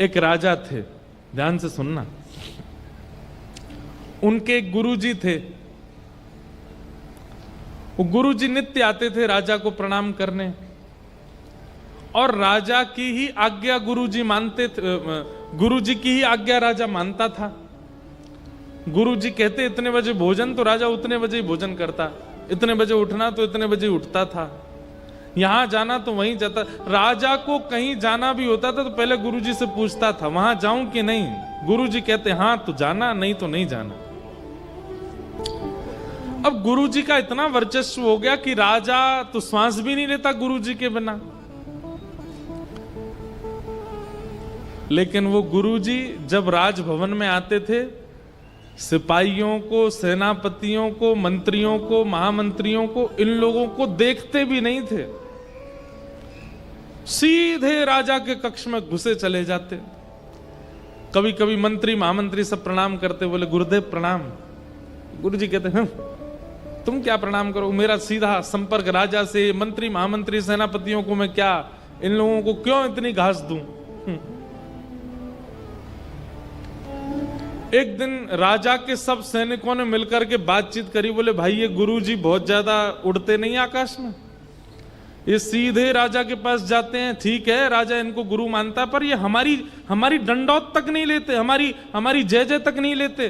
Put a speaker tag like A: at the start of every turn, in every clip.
A: एक राजा थे, ध्यान से सुनना। उनके एक गुरुजी थे। वो गुरुजी नित्य आते थे राजा को प्रणाम करने, और राजा की ही आज्ञा गुरुजी मानते थे। गुरुजी की ही आज्ञा राजा मानता था। गुरुजी कहते इतने बजे भोजन, तो राजा उतने बजे ही भोजन करता। इतने बजे उठना, तो इतने बजे उठता था। यहां जाना तो वहीं जाता। राजा को कहीं जाना भी होता था तो पहले गुरुजी से पूछता था, वहां जाऊं कि नहीं। गुरुजी कहते हां तो जाना, नहीं तो नहीं जाना। अब गुरुजी का इतना वर्चस्व हो गया कि राजा तो श्वास भी नहीं लेता गुरुजी के बिना। लेकिन वो गुरुजी जब राजभवन में आते थे, सिपाहियों को, सेनापतियों को, मंत्रियों को, महामंत्रियों को, इन लोगों को देखते भी नहीं थे। सीधे राजा के कक्ष में घुसे चले जाते। कभी कभी मंत्री महामंत्री सब प्रणाम करते, बोले गुरुदेव प्रणाम। गुरुजी कहते हैं तुम क्या प्रणाम करो, मेरा सीधा संपर्क राजा से, मंत्री महामंत्री सेनापतियों को मैं क्या, इन लोगों को क्यों इतनी घास दूं। एक दिन राजा के सब सैनिकों ने मिलकर के बातचीत करी। बोले भाई ये गुरुजी बहुत ज्यादा उड़ते नहीं आकाश में, ये सीधे राजा के पास जाते हैं। ठीक है राजा इनको गुरु मानता, पर ये हमारी दंडौत तक नहीं लेते, हमारी जय जय तक नहीं लेते।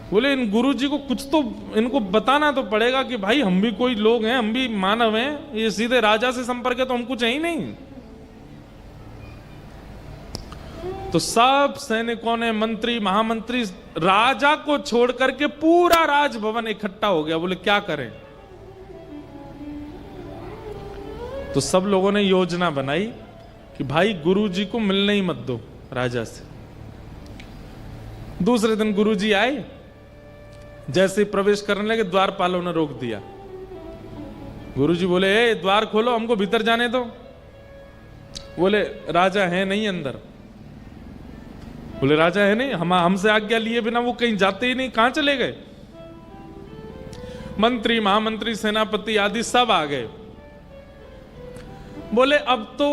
A: बोले इन गुरुजी को कुछ तो इनको बताना तो पड़ेगा कि भाई हम भी कोई लोग हैं, हम भी मानव हैं, ये सीधे राजा से संपर्क है तो हम कुछ है ही नहीं। तो सब सैनिकों ने, मंत्री महामंत्री, राजा को छोड़ करके पूरा राजभवन इकट्ठा हो गया। बोले क्या करें। तो सब लोगों ने योजना बनाई कि भाई गुरुजी को मिलने ही मत दो राजा से। दूसरे दिन गुरुजी आए, जैसे ही प्रवेश करने लगे द्वारपालों ने रोक दिया। गुरुजी बोले ए द्वार खोलो, हमको भीतर जाने दो। बोले राजा है नहीं अंदर। बोले राजा है नहीं, हमसे आज्ञा लिए बिना वो कहीं जाते ही नहीं, कहां चले गए। मंत्री महामंत्री सेनापति आदि सब आ गए। बोले अब तो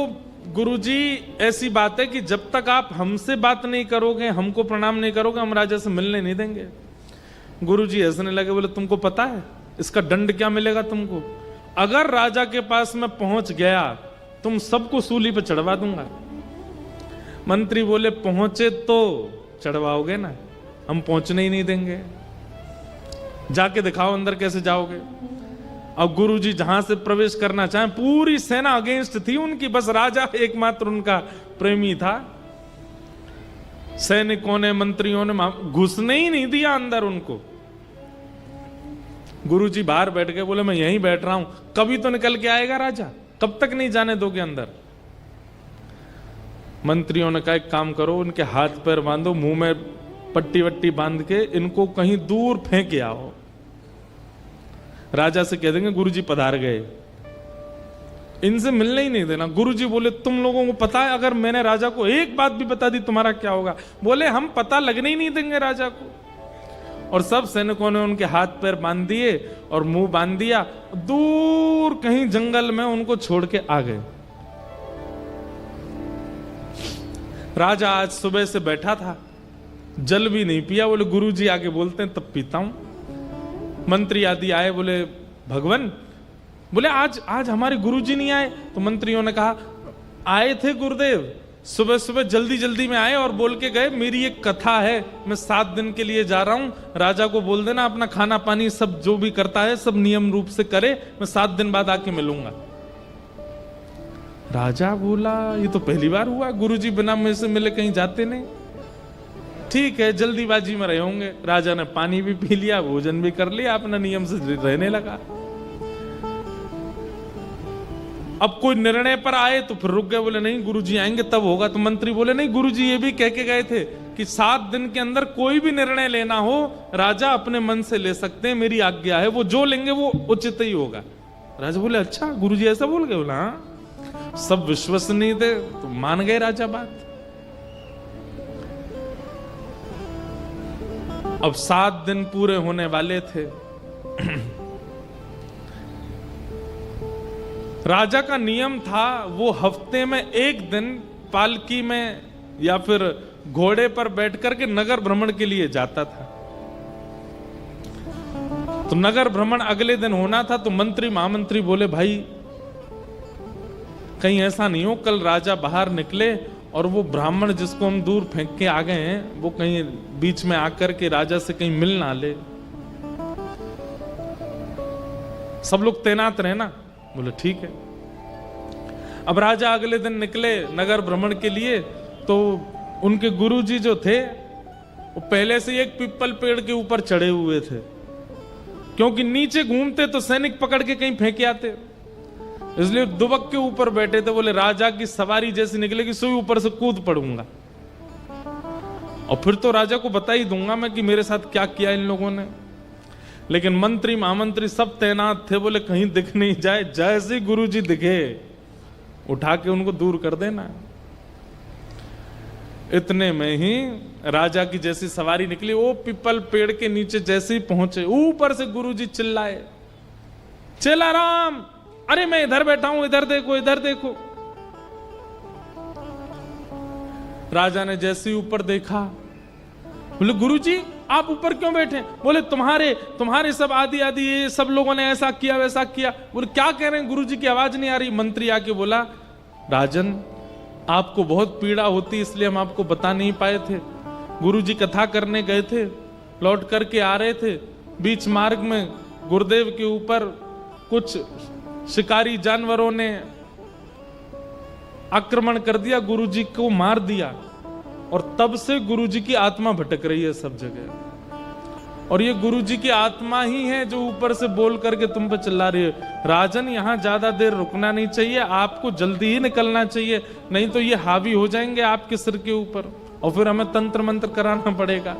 A: गुरुजी ऐसी बात है कि जब तक आप हमसे बात नहीं करोगे, हमको प्रणाम नहीं करोगे, हम राजा से मिलने नहीं देंगे। गुरुजी हंसने लगे। बोले तुमको पता है इसका दंड क्या मिलेगा तुमको। अगर राजा के पास मैं पहुंच गया, तुम सबको सूली पे चढ़वा दूंगा। मंत्री बोले पहुंचे तो चढ़वाओगे ना, हम पहुंचने ही नहीं देंगे। जाके दिखाओ अंदर कैसे जाओगे। अब गुरुजी जहां से प्रवेश करना चाहे, पूरी सेना अगेंस्ट थी उनकी, बस राजा एकमात्र उनका प्रेमी था। सैनिकों ने, मंत्रियों ने घुसने ही नहीं दिया अंदर उनको। गुरुजी बाहर बैठ गए। बोले मैं यहीं बैठ रहा हूं, कभी तो निकल के आएगा राजा, कब तक नहीं जाने दोगे अंदर। मंत्रियों ने कहा एक काम करो, उनके हाथ पैर बांधो, मुंह में पट्टी वट्टी बांध के इनको कहीं दूर फेंक आओ। राजा से कह देंगे गुरुजी पधार गए, इनसे मिलने ही नहीं देना। गुरुजी बोले तुम लोगों को पता है अगर मैंने राजा को एक बात भी बता दी तुम्हारा क्या होगा। बोले हम पता लगने ही नहीं देंगे राजा को। और सब सैनिकों ने उनके हाथ पैर बांध दिए और मुंह बांध दिया, दूर कहीं जंगल में उनको छोड़ के आ गए। राजा आज सुबह से बैठा था, जल भी नहीं पिया। बोले गुरुजी आगे बोलते हैं तब पीता हूं। मंत्री आदि आए, बोले भगवान, बोले आज हमारे गुरुजी नहीं आए। तो मंत्रियों ने कहा आए थे गुरुदेव, सुबह सुबह जल्दी जल्दी में आए और बोल के गए मेरी एक कथा है, मैं 7 दिन के लिए जा रहा हूं, राजा को बोल देना अपना खाना पानी सब जो भी करता है सब नियम रूप से करे, मैं 7 दिन बाद आके मिलूंगा। राजा बोला ये तो पहली बार हुआ, गुरुजी बिना मुझे से मिले कहीं जाते नहीं। ठीक है, जल्दीबाजी में रहे होंगे। राजा ने पानी भी पी लिया, भोजन भी कर लिया, अपना नियम से रहने लगा। अब कोई निर्णय पर आए तो फिर रुक गए। बोले नहीं गुरुजी आएंगे तब होगा। तो मंत्री बोले नहीं, गुरुजी ये भी कह के गए थे कि 7 दिन के अंदर कोई भी निर्णय लेना हो राजा अपने मन से ले सकते हैं, मेरी आज्ञा है, वो जो लेंगे वो उचित ही होगा। राजा बोले अच्छा गुरुजी ऐसा बोल गए। बोला हाँ। सब विश्वसनीय थे तो मान गए राजा बात। अब 7 दिन पूरे होने वाले थे। राजा का नियम था वो हफ्ते में एक दिन पालकी में या फिर घोड़े पर बैठकर के नगर भ्रमण के लिए जाता था। तो नगर भ्रमण अगले दिन होना था, तो मंत्री महामंत्री बोले भाई कहीं ऐसा नहीं हो कल राजा बाहर निकले और वो ब्राह्मण जिसको हम दूर फेंक के आ गए हैं वो कहीं बीच में आकर के राजा से कहीं मिल ना ले। सब लोग तैनात रहे ना। बोले ठीक है। अब राजा अगले दिन निकले नगर भ्रमण के लिए, तो उनके गुरुजी जो थे वो पहले से एक पीपल पेड़ के ऊपर चढ़े हुए थे, क्योंकि नीचे घूमते तो सैनिक पकड़ के कहीं फेंके आते, इसलिए दुबक के ऊपर बैठे थे। बोले राजा की सवारी जैसी निकलेगी सोई ऊपर से कूद पड़ूंगा और फिर तो राजा को बता ही दूंगा मैं कि मेरे साथ क्या किया इन लोगों ने। लेकिन मंत्री महामंत्री सब तैनात थे, बोले कहीं दिख नहीं जाए, जैसे गुरुजी दिखे उठा के उनको दूर कर देना। इतने में ही राजा की जैसी सवारी निकली, वो पीपल पेड़ के नीचे जैसे ही पहुंचे, ऊपर से गुरुजी चिल्लाए, चला राम, अरे मैं इधर बैठा हूं, इधर देखो, इधर देखो। राजा ने जैसे ही ऊपर देखा, बोले गुरुजी आप ऊपर क्यों बैठे? बोले तुम्हारे सब आदि ये सब लोगों ने ऐसा किया वैसा किया। बोले क्या कह रहे हैं? गुरुजी की आवाज नहीं आ रही। मंत्री आके बोला राजन आपको बहुत पीड़ा होती इसलिए हम आपको बता नहीं पाए थे। गुरुजी कथा करने गए थे, लौट करके आ रहे थे, बीच मार्ग में गुरुदेव के ऊपर कुछ शिकारी जानवरों ने आक्रमण कर दिया, गुरुजी को मार दिया और तब से गुरुजी की आत्मा भटक रही है सब जगह। और ये गुरुजी की आत्मा ही है जो ऊपर से बोल करके तुम पे चिल्ला रही है। राजन यहां ज्यादा देर रुकना नहीं चाहिए, आपको जल्दी ही निकलना चाहिए, नहीं तो ये हावी हो जाएंगे आपके सिर के ऊपर और फिर हमें तंत्र मंत्र कराना पड़ेगा।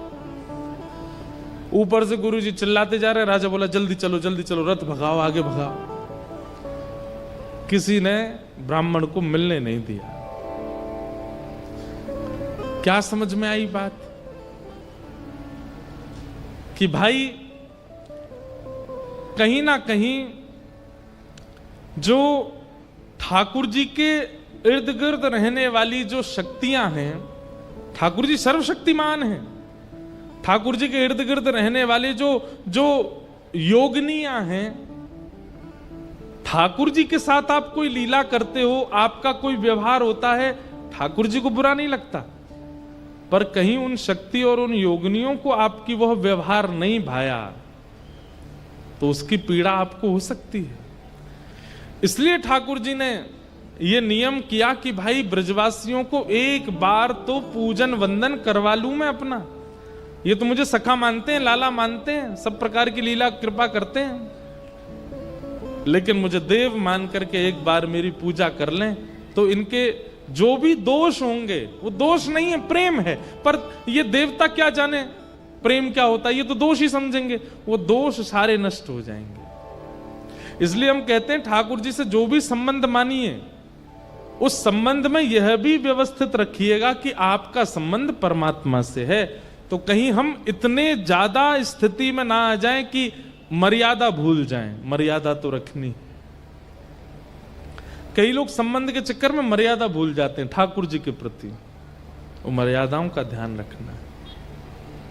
A: ऊपर से गुरुजी चिल्लाते जा रहे। राजा बोला जल्दी चलो, रथ भगाओ, आगे भगाओ। किसी ने ब्राह्मण को मिलने नहीं दिया। क्या समझ में आई बात? कि भाई कहीं ना कहीं जो ठाकुर जी के इर्द गिर्द रहने वाली जो शक्तियां हैं, ठाकुर जी सर्वशक्तिमान हैं, ठाकुर जी के इर्द गिर्द रहने वाले जो योगिनियां हैं, ठाकुर जी के साथ आप कोई लीला करते हो, आपका कोई व्यवहार होता है, ठाकुर जी को बुरा नहीं लगता, पर कहीं उन शक्ति और उन योगिनियों को आपकी वह व्यवहार नहीं भाया तो उसकी पीड़ा आपको हो सकती है। इसलिए ठाकुर जी ने यह नियम किया कि भाई ब्रजवासियों को एक बार तो पूजन वंदन करवा लूं मैं अपना। ये तो मुझे सखा मानते हैं, लाला मानते हैं, सब प्रकार की लीला कृपा करते हैं, लेकिन मुझे देव मान करके एक बार मेरी पूजा कर लें तो इनके जो भी दोष होंगे वो दोष नहीं है, प्रेम है। पर ये देवता क्या जाने प्रेम क्या होता है, ये तो दोष ही समझेंगे, वो दोष सारे नष्ट हो जाएंगे। इसलिए हम कहते हैं ठाकुर जी से जो भी संबंध मानिए उस संबंध में यह भी व्यवस्थित रखिएगा कि आपका संबंध परमात्मा से है। तो कहीं हम इतने ज्यादा स्थिति में ना आ जाएं कि मर्यादा भूल जाएं। मर्यादा तो रखनी। कई लोग संबंध के चक्कर में मर्यादा भूल जाते हैं ठाकुर जी के प्रति, वो मर्यादाओं का ध्यान रखना है।